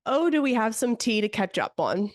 Oh, do we have some tea to catch up on?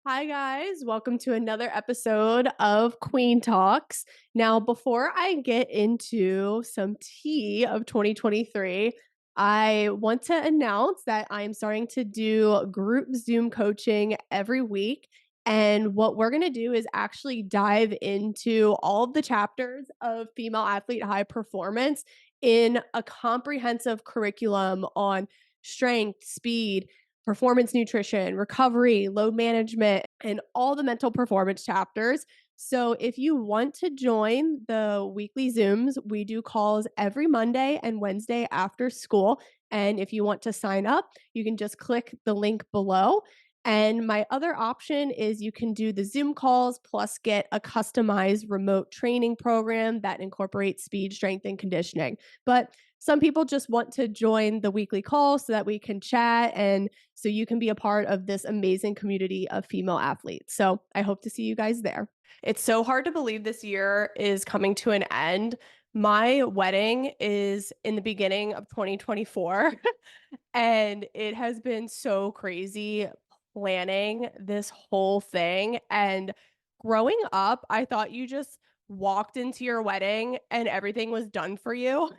Hi, guys. Welcome to another episode of Queen Talks. Now, before I get into some tea of 2023, I want to announce that I'm starting to do group Zoom coaching every week. And what we're going to do is actually dive into all of the chapters of female athlete high performance in a comprehensive curriculum on strength, speed, performance nutrition, recovery, load management, and all the mental performance chapters. So, if you want to join the weekly Zooms, we do calls every Monday and Wednesday after school. And if you want to sign up, you can just click the link below. And my other option is you can do the Zoom calls plus get a customized remote training program that incorporates speed, strength, and conditioning. But some people just want to join the weekly call so that we can chat and so you can be a part of this amazing community of female athletes. So I hope to see you guys there. It's so hard to believe this year is coming to an end. My wedding is in the beginning of 2024, and it has been so crazy planning this whole thing. And growing up, I thought you just walked into your wedding and everything was done for you.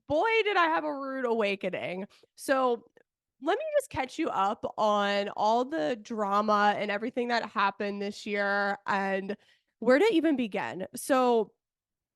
Boy, did I have a rude awakening. So, let me just catch you up on all the drama and everything that happened this year and where to even begin. So,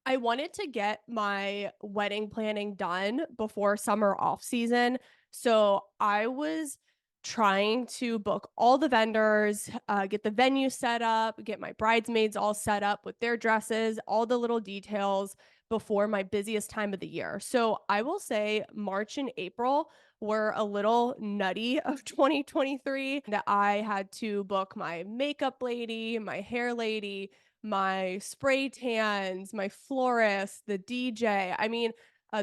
I wanted to get my wedding planning done before summer off season. So I was trying to book all the vendors, get the venue set up, get my bridesmaids all set up with their dresses, all the little details before my busiest time of the year. So I will say March and April were a little nutty of 2023 that I had to book my makeup lady, my hair lady, my spray tans, my florist, the DJ. I mean,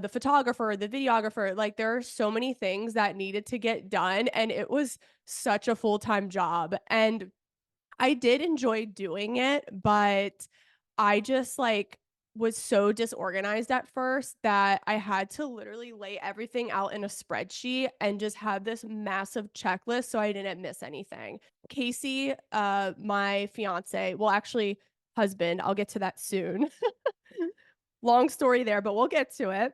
the photographer, the videographer. Like, there are so many things that needed to get done, and it was such a full time job. And I did enjoy doing it, but I just was so disorganized at first that I had to literally lay everything out in a spreadsheet and just have this massive checklist so I didn't miss anything. Casey, my fiance, well, actually, husband, I'll get to that soon. Long story there, but we'll get to it.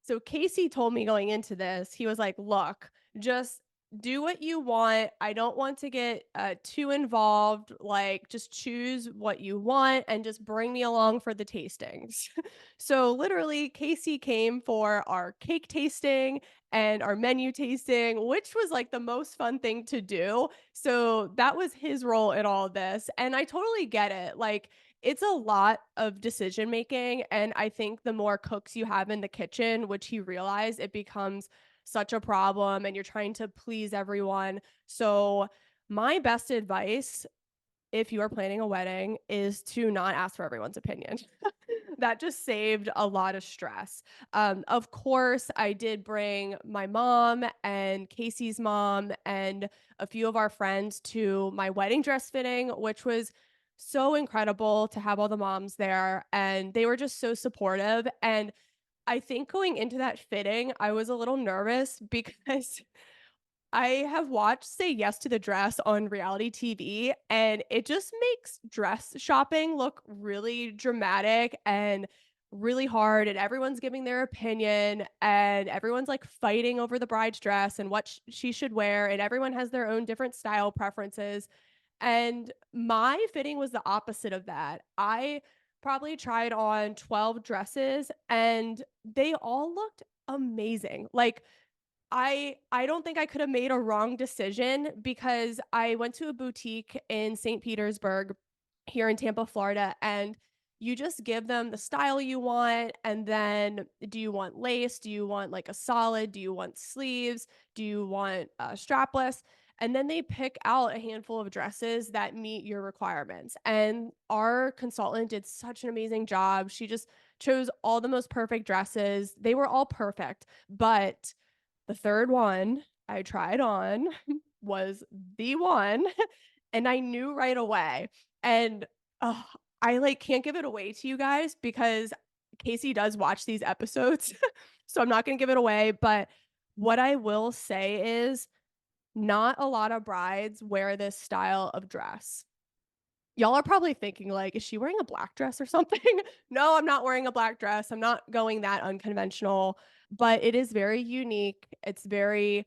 So Casey told me going into this, he was like, "Look, just do what you want. I don't want to get too involved. Like, just choose what you want and just bring me along for the tastings." So literally, Casey came for our cake tasting and our menu tasting, which was like the most fun thing to do. So that was his role in all of this. And I totally get it. Like, it's a lot of decision making, and I think the more cooks you have in the kitchen, which he realized, it becomes such a problem and you're trying to please everyone. So, my best advice if you are planning a wedding is to not ask for everyone's opinion. That just saved a lot of stress. Of course, I did bring my mom and Casey's mom and a few of our friends to my wedding dress fitting, which was so incredible to have all the moms there. And they were just so supportive. And I think going into that fitting, I was a little nervous because I have watched Say Yes to the Dress on reality TV, and it just makes dress shopping look really dramatic and really hard. And everyone's giving their opinion, and everyone's like fighting over the bride's dress and what she should wear. And everyone has their own different style preferences. And my fitting was the opposite of that. I probably tried on 12 dresses, and they all looked amazing. Like, I don't think I could have made a wrong decision because I went to a boutique in St. Petersburg here in Tampa, Florida, and you just give them the style you want, and then do you want lace? Do you want like a solid? Do you want sleeves? Do you want strapless? And then they pick out a handful of dresses that meet your requirements. And our consultant did such an amazing job. She just chose all the most perfect dresses. They were all perfect, but the third one I tried on was the one, and I knew right away. And oh, I like can't give it away to you guys because Casey does watch these episodes. So I'm not going to give it away, but what I will say is not a lot of brides wear this style of dress. Y'all are probably thinking like, is she wearing a black dress or something? No, I'm not wearing a black dress. I'm not going that unconventional, but it is very unique. It's very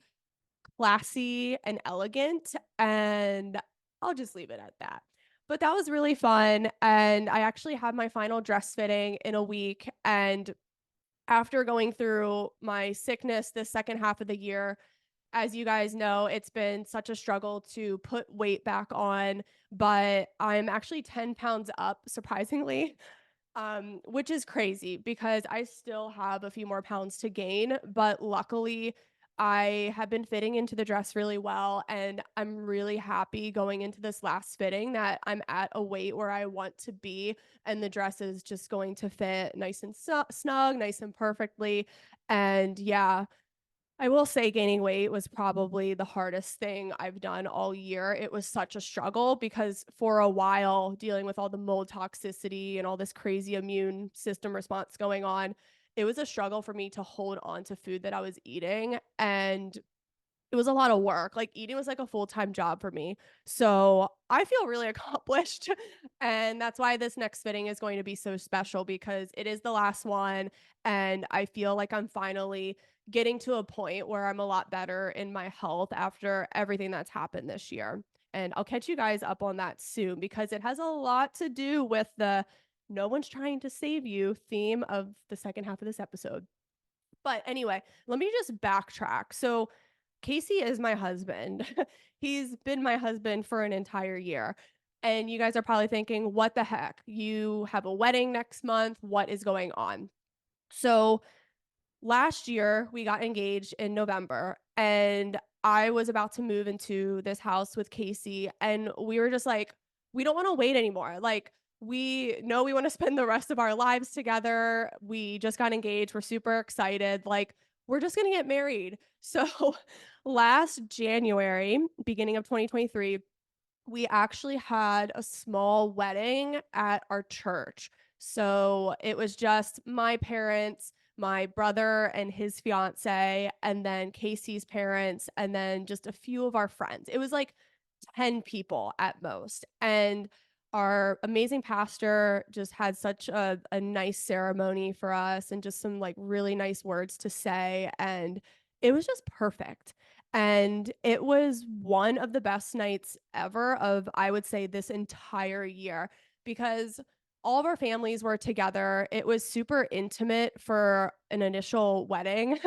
classy and elegant, and I'll just leave it at that. But that was really fun, and I actually had my final dress fitting in a week, and after going through my sickness this second half of the year, as you guys know, it's been such a struggle to put weight back on, but I'm actually 10 pounds up, surprisingly, which is crazy because I still have a few more pounds to gain. But luckily, I have been fitting into the dress really well. And I'm really happy going into this last fitting that I'm at a weight where I want to be. And the dress is just going to fit nice and snug, nice and perfectly. And yeah, I will say gaining weight was probably the hardest thing I've done all year. It was such a struggle because for a while, dealing with all the mold toxicity and all this crazy immune system response going on, it was a struggle for me to hold on to food that I was eating. And it was a lot of work. Like eating was like a full-time job for me. So I feel really accomplished. And that's why this next fitting is going to be so special because it is the last one. And I feel like I'm finally getting to a point where I'm a lot better in my health after everything that's happened this year. And I'll catch you guys up on that soon because it has a lot to do with the no one's trying to save you theme of the second half of this episode. But anyway, let me just backtrack. So Casey is my husband. He's been my husband for an entire year. And you guys are probably thinking, what the heck? You have a wedding next month. What is going on? So last year, we got engaged in November, and I was about to move into this house with Casey, and we were just like, we don't want to wait anymore. Like, we know we want to spend the rest of our lives together. We just got engaged. We're super excited. Like, we're just going to get married. So, last January, beginning of 2023, we actually had a small wedding at our church. So it was just my parents, my brother and his fiance, and then Casey's parents, and then just a few of our friends. It was like 10 people at most. And our amazing pastor just had such a nice ceremony for us and just some like really nice words to say. And it was just perfect. And it was one of the best nights ever of, I would say, this entire year because all of our families were together. It was super intimate for an initial wedding.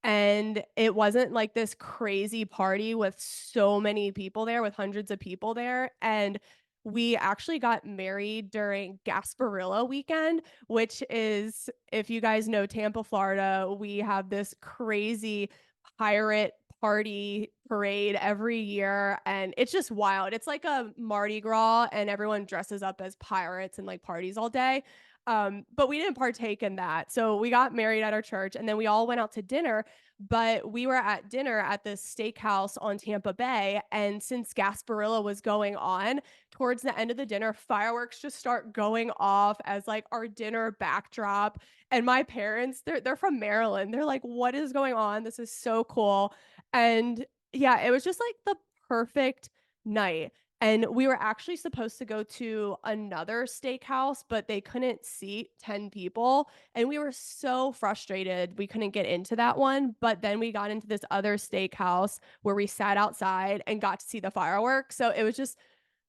And it wasn't like this crazy party with so many people there, with hundreds of people there. And we actually got married during Gasparilla weekend, which is, if you guys know Tampa, Florida, we have this crazy pirate party parade every year, and it's just wild. It's like a Mardi Gras and everyone dresses up as pirates and like parties all day. But we didn't partake in that. So we got married at our church and then we all went out to dinner, but we were at dinner at this steakhouse on Tampa Bay. And since Gasparilla was going on, towards the end of the dinner, fireworks just start going off as like our dinner backdrop. And my parents, they're from Maryland. They're like, "What is going on? This is so cool." And yeah, it was just like the perfect night. And we were actually supposed to go to another steakhouse, but they couldn't seat 10 people. And we were so frustrated we couldn't get into that one. But then we got into this other steakhouse where we sat outside and got to see the fireworks. So it was just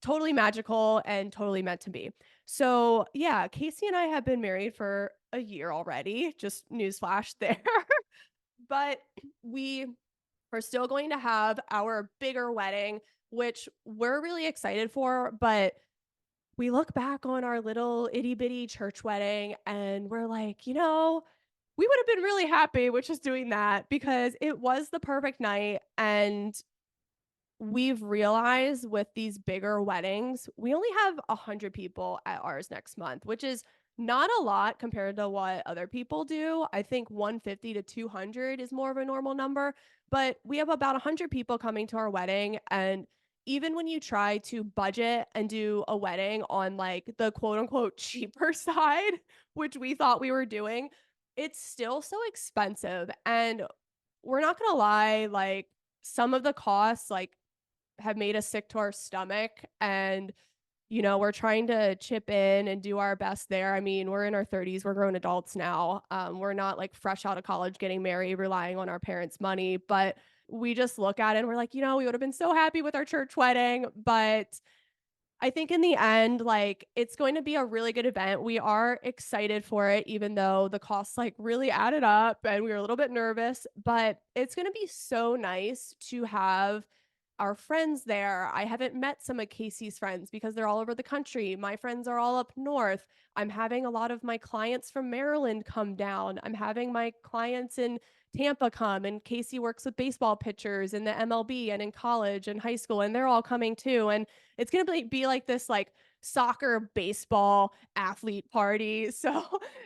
totally magical and totally meant to be. So yeah, Casey and I have been married for a year already. Just newsflash there. But we are still going to have our bigger wedding, which we're really excited for. But we look back on our little itty bitty church wedding and we're like, we would have been really happy with just doing that because it was the perfect night. And we've realized with these bigger weddings, we only have 100 people at ours next month, which is Not a lot compared to what other people do. I think 150 to 200 is more of a normal number, but we have about 100 people coming to our wedding. And even when you try to budget and do a wedding on like the quote unquote cheaper side, which we thought we were doing, it's still so expensive. And we're not going to lie, like some of the costs like have made us sick to our stomach. And we're trying to chip in and do our best there. I mean, we're in our 30s, we're grown adults now. We're not like fresh out of college getting married, relying on our parents' money, but we just look at it and we're like, we would have been so happy with our church wedding. But I think in the end, like it's going to be a really good event. We are excited for it, even though the costs like really added up and we were a little bit nervous, but it's going to be so nice to have our friends there. I haven't met some of Casey's friends because they're all over the country. My friends are all up north. I'm having a lot of my clients from Maryland come down. I'm having my clients in Tampa come, and Casey works with baseball pitchers in the MLB and in college and high school, and they're all coming too. And it's going to be like this like soccer baseball athlete party. So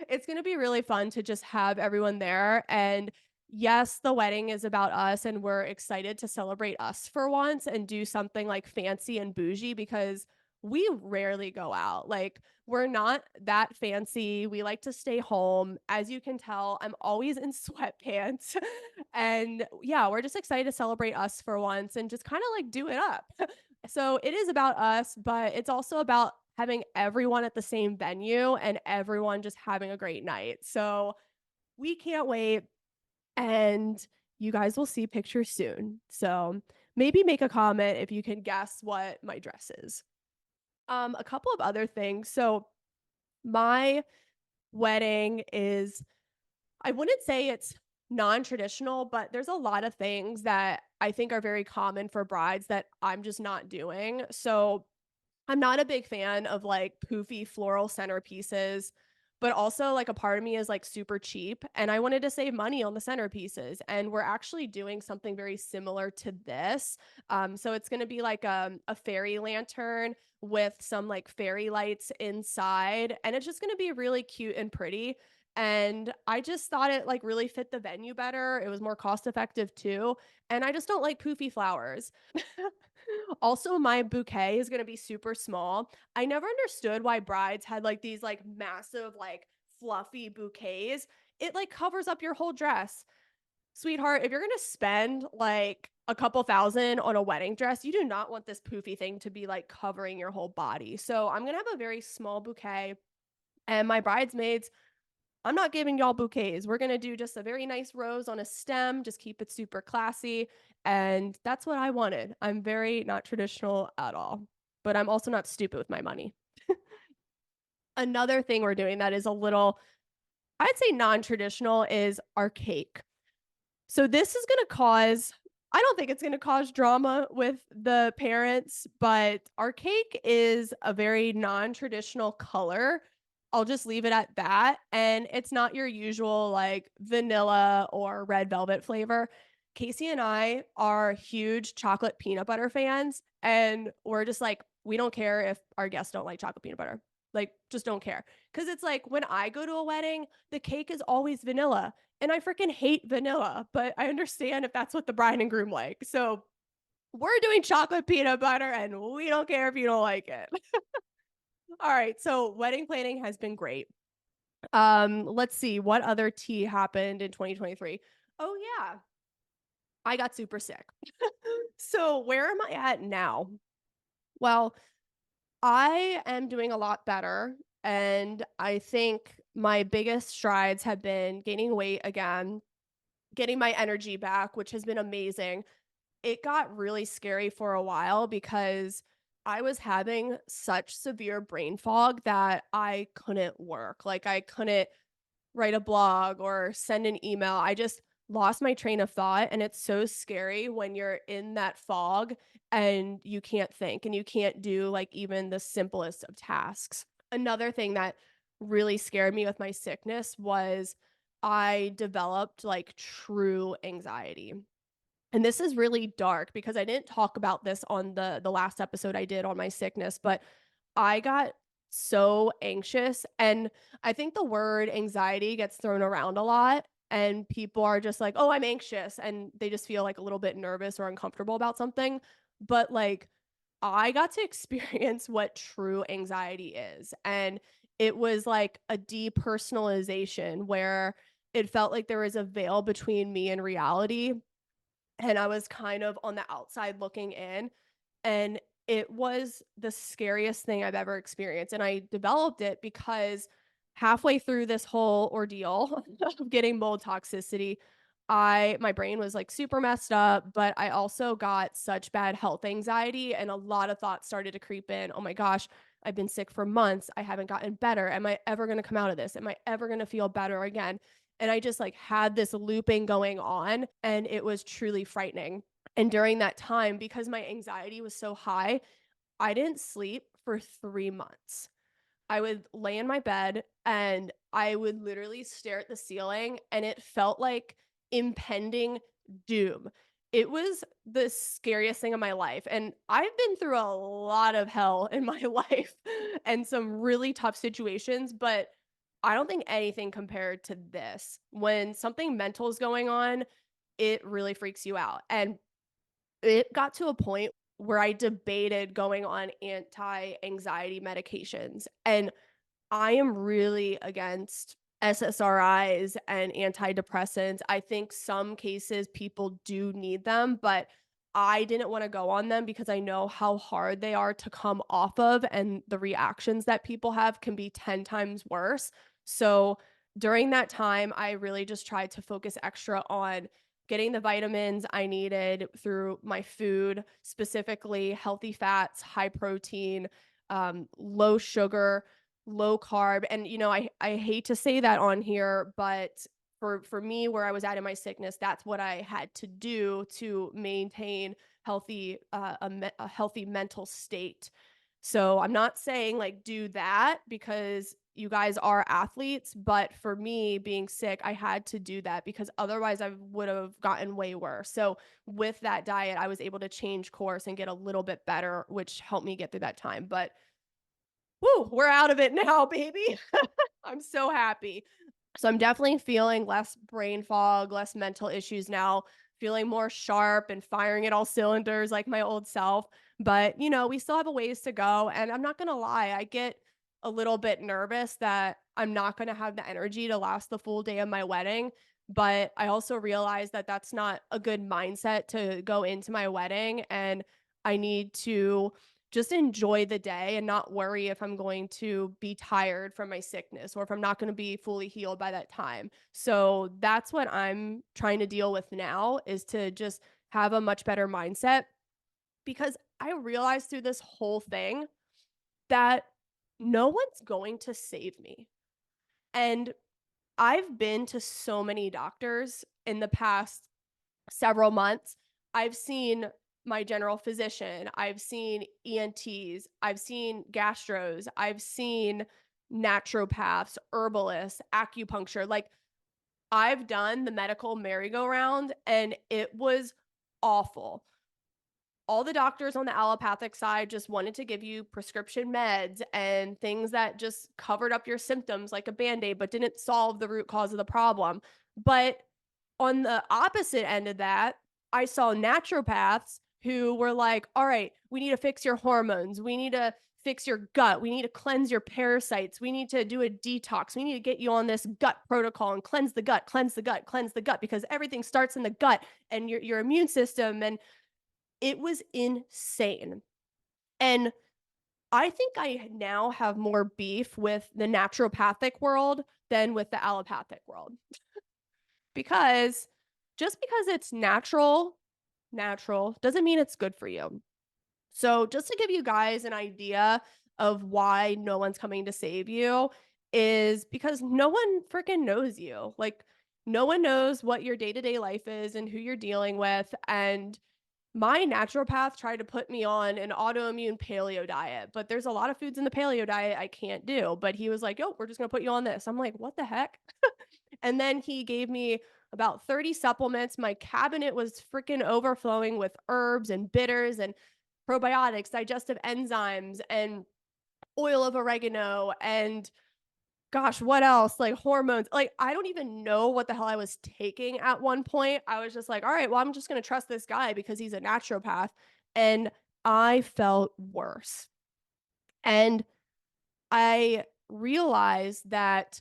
it's going to be really fun to just have everyone there. And yes, the wedding is about us, and we're excited to celebrate us for once and do something like fancy and bougie because we rarely go out. Like, we're not that fancy. We like to stay home. As you can tell, I'm always in sweatpants. And yeah, we're just excited to celebrate us for once and just kind of like do it up. So it is about us, but it's also about having everyone at the same venue and everyone just having a great night. So we can't wait, and you guys will see pictures soon. So maybe make a comment if you can guess what my dress is. A couple of other things. So my wedding is, I wouldn't say it's non-traditional, but there's a lot of things that I think are very common for brides that I'm just not doing. So I'm not a big fan of like poofy floral centerpieces, but also like a part of me is like super cheap and I wanted to save money on the centerpieces. And we're actually doing something very similar to this. So it's going to be like a fairy lantern with some like fairy lights inside. And it's just going to be really cute and pretty. And I just thought it like really fit the venue better. It was more cost effective too. And I just don't like poofy flowers. Also, my bouquet is going to be super small. I never understood why brides had like these like massive, like fluffy bouquets. It like covers up your whole dress. Sweetheart, if you're going to spend like a couple thousand on a wedding dress, you do not want this poofy thing to be like covering your whole body. So I'm going to have a very small bouquet. And my bridesmaids, I'm not giving y'all bouquets. We're going to do just a very nice rose on a stem, just keep it super classy. And that's what I wanted. I'm very not traditional at all, but I'm also not stupid with my money. Another thing we're doing that is a little, I'd say non traditional, is our cake. So this is going to cause, I don't think it's going to cause drama with the parents, but our cake is a very non-traditional color. I'll just leave it at that. And it's not your usual like vanilla or red velvet flavor. Casey and I are huge chocolate peanut butter fans, and we're just like, we don't care if our guests don't like chocolate peanut butter. Like, just don't care. Cause it's like when I go to a wedding, the cake is always vanilla. And I freaking hate vanilla, but I understand if that's what the bride and groom like. So we're doing chocolate peanut butter and we don't care if you don't like it. All right. So wedding planning has been great. Let's see what other tea happened in 2023. Oh yeah, I got super sick. So where am I at now? Well, I am doing a lot better. And I think my biggest strides have been gaining weight again, getting my energy back, which has been amazing. It got really scary for a while because I was having such severe brain fog that I couldn't work. Like, I couldn't write a blog or send an email. I just lost my train of thought. And it's so scary when you're in that fog and you can't think and you can't do like even the simplest of tasks. Another thing that really scared me with my sickness was I developed like true anxiety. And this is really dark because I didn't talk about this on the last episode I did on my sickness, but I got so anxious. And I think the word anxiety gets thrown around a lot. And people are just like, oh, I'm anxious. And they just feel like a little bit nervous or uncomfortable about something. But like, I got to experience what true anxiety is. And it was like a depersonalization where it felt like there was a veil between me and reality. And I was kind of on the outside looking in. And it was the scariest thing I've ever experienced. And I developed it because halfway through this whole ordeal of getting mold toxicity, my brain was like super messed up, but I also got such bad health anxiety and a lot of thoughts started to creep in. Oh my gosh, I've been sick for months. I haven't gotten better. Am I ever going to come out of this? Am I ever going to feel better again? And I just like had this looping going on and it was truly frightening. And during that time, because my anxiety was so high, I didn't sleep for 3 months. I would lay in my bed and I would literally stare at the ceiling and it felt like impending doom. It was the scariest thing of my life. And I've been through a lot of hell in my life and some really tough situations, but I don't think anything compared to this. When something mental is going on, it really freaks you out. And it got to a point where I debated going on anti-anxiety medications, and I am really against SSRIs and antidepressants. I think some cases people do need them, but I didn't want to go on them because I know how hard they are to come off of, and the reactions that people have can be 10 times worse. So during that time, I really just tried to focus extra on getting the vitamins I needed through my food, specifically healthy fats, high protein, low sugar, low carb. And I hate to say that on here, but for me where I was at in my sickness, that's what I had to do to maintain a healthy mental state. So I'm not saying like do that because you guys are athletes, but for me being sick, I had to do that because otherwise I would have gotten way worse. So with that diet, I was able to change course and get a little bit better, which helped me get through that time. But woo, we're out of it now, baby. I'm so happy. So I'm definitely feeling less brain fog, less mental issues now, feeling more sharp and firing at all cylinders like my old self. But, we still have a ways to go. And I'm not going to lie, I get a little bit nervous that I'm not going to have the energy to last the full day of my wedding. But I also realize that that's not a good mindset to go into my wedding. And I need to just enjoy the day and not worry if I'm going to be tired from my sickness or if I'm not going to be fully healed by that time. So that's what I'm trying to deal with now is to just have a much better mindset because I realized through this whole thing that no one's going to save me. And I've been to so many doctors in the past several months. I've seen my general physician, I've seen ENTs, I've seen gastros, I've seen naturopaths, herbalists, acupuncture. Like I've done the medical merry-go-round and it was awful. All the doctors on the allopathic side just wanted to give you prescription meds and things that just covered up your symptoms like a band-aid but didn't solve the root cause of the problem. But on the opposite end of that, I saw naturopaths who were like, all right, we need to fix your hormones. We need to fix your gut. We need to cleanse your parasites. We need to do a detox. We need to get you on this gut protocol and cleanse the gut, cleanse the gut, cleanse the gut, because everything starts in the gut and your immune system. And it was insane. And I think I now have more beef with the naturopathic world than with the allopathic world because just because it's natural doesn't mean it's good for you. So, just to give you guys an idea of why no one's coming to save you is because no one freaking knows you. Like, no one knows what your day to day life is and who you're dealing with. And my naturopath tried to put me on an autoimmune paleo diet, but there's a lot of foods in the paleo diet I can't do. But he was like, yo, we're just going to put you on this. I'm like, what the heck? And then he gave me about 30 supplements. My cabinet was freaking overflowing with herbs and bitters and probiotics, digestive enzymes, and oil of oregano and gosh, what else? Like hormones. Like I don't even know what the hell I was taking at one point. I was just like, all right, well, I'm just going to trust this guy because he's a naturopath. And I felt worse. And I realized that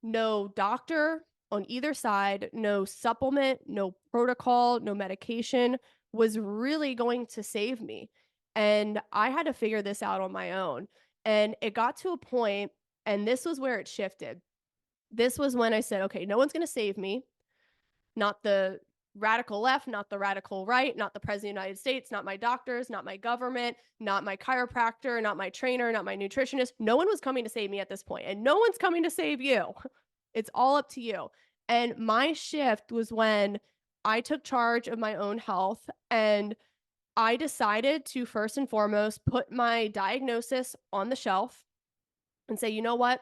no doctor on either side, no supplement, no protocol, no medication was really going to save me. And I had to figure this out on my own. And it got to a point, and this was where it shifted. This was when I said, okay, no one's going to save me. Not the radical left, not the radical right, not the president of the United States, not my doctors, not my government, not my chiropractor, not my trainer, not my nutritionist. No one was coming to save me at this point, and no one's coming to save you. It's all up to you. And my shift was when I took charge of my own health and I decided to first and foremost put my diagnosis on the shelf and say, you know what?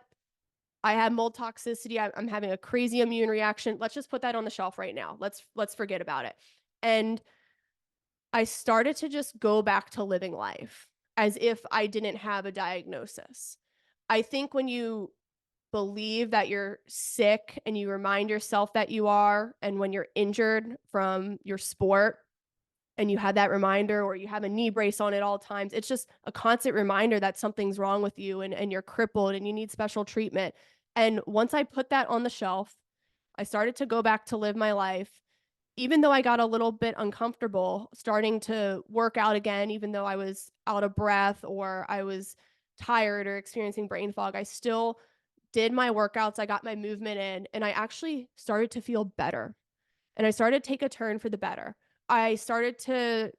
I have mold toxicity. I'm having a crazy immune reaction. Let's just put that on the shelf right now. Let's forget about it. And I started to just go back to living life as if I didn't have a diagnosis. I think when you believe that you're sick and you remind yourself that you are, and when you're injured from your sport and you have that reminder or you have a knee brace on at all times, it's just a constant reminder that something's wrong with you and you're crippled and you need special treatment. And once I put that on the shelf, I started to go back to live my life. Even though I got a little bit uncomfortable starting to work out again, even though I was out of breath or I was tired or experiencing brain fog, I still did my workouts. I got my movement in, and I actually started to feel better. And I started to take a turn for the better. I started to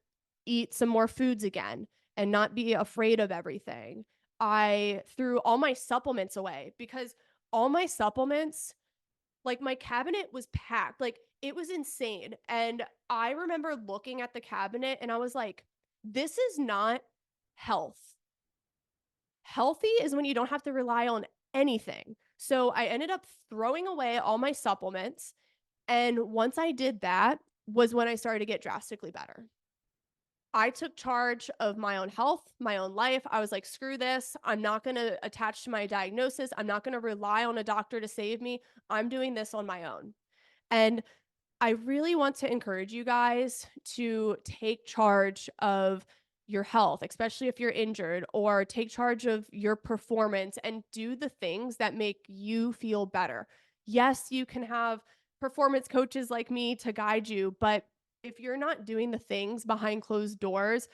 eat some more foods again and not be afraid of everything. I threw all my supplements away because all my supplements, like my cabinet was packed. Like it was insane. And I remember looking at the cabinet and I was like, this is not health. Healthy is when you don't have to rely on anything. So I ended up throwing away all my supplements. And once I did that, was when I started to get drastically better. I took charge of my own health, my own life. I was like, screw this. I'm not going to attach to my diagnosis. I'm not going to rely on a doctor to save me. I'm doing this on my own. And I really want to encourage you guys to take charge of your health, especially if you're injured, or take charge of your performance and do the things that make you feel better. Yes, you can have performance coaches like me to guide you, but if you're not doing the things behind closed doors,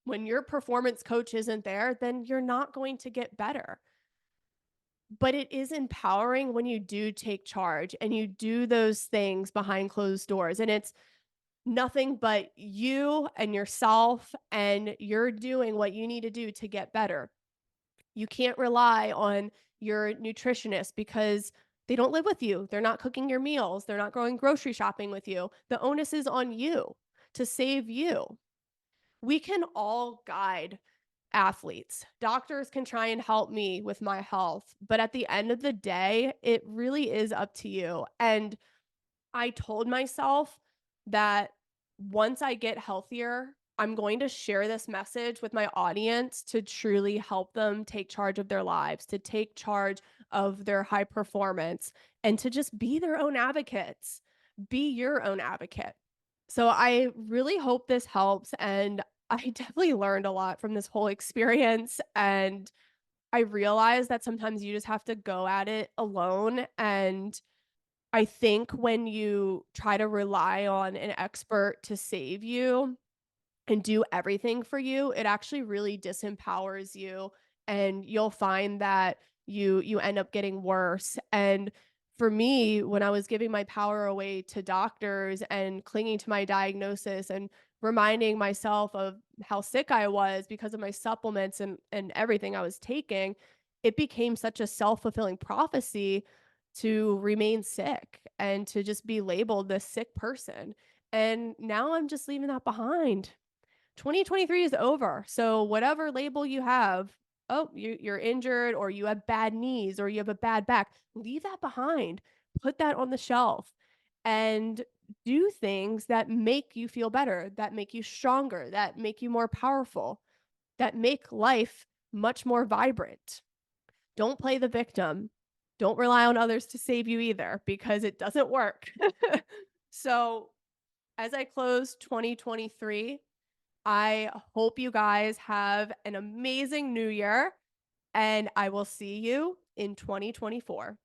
when your performance coach isn't there, then you're not going to get better. But it is empowering when you do take charge and you do those things behind closed doors. And it's nothing but you and yourself, and you're doing what you need to do to get better. You can't rely on your nutritionist because they don't live with you. They're not cooking your meals. They're not going grocery shopping with you. The onus is on you to save you. We can all guide athletes. Doctors can try and help me with my health, but at the end of the day, it really is up to you. And I told myself that once I get healthier, I'm going to share this message with my audience to truly help them take charge of their lives, to take charge of their high performance, and to just be their own advocates. Be your own advocate. So I really hope this helps. And I definitely learned a lot from this whole experience. And I realized that sometimes you just have to go at it alone. And I think when you try to rely on an expert to save you and do everything for you, it actually really disempowers you, and you'll find that you end up getting worse. And for me, when I was giving my power away to doctors and clinging to my diagnosis and reminding myself of how sick I was because of my supplements and everything I was taking, it became such a self-fulfilling prophecy to remain sick and to just be labeled this sick person. And now I'm just leaving that behind. 2023 is over. So whatever label you have, oh, you're injured or you have bad knees or you have a bad back, leave that behind. Put that on the shelf and do things that make you feel better, that make you stronger, that make you more powerful, that make life much more vibrant. Don't play the victim. Don't rely on others to save you either, because it doesn't work. So, as I close 2023, I hope you guys have an amazing new year, and I will see you in 2024.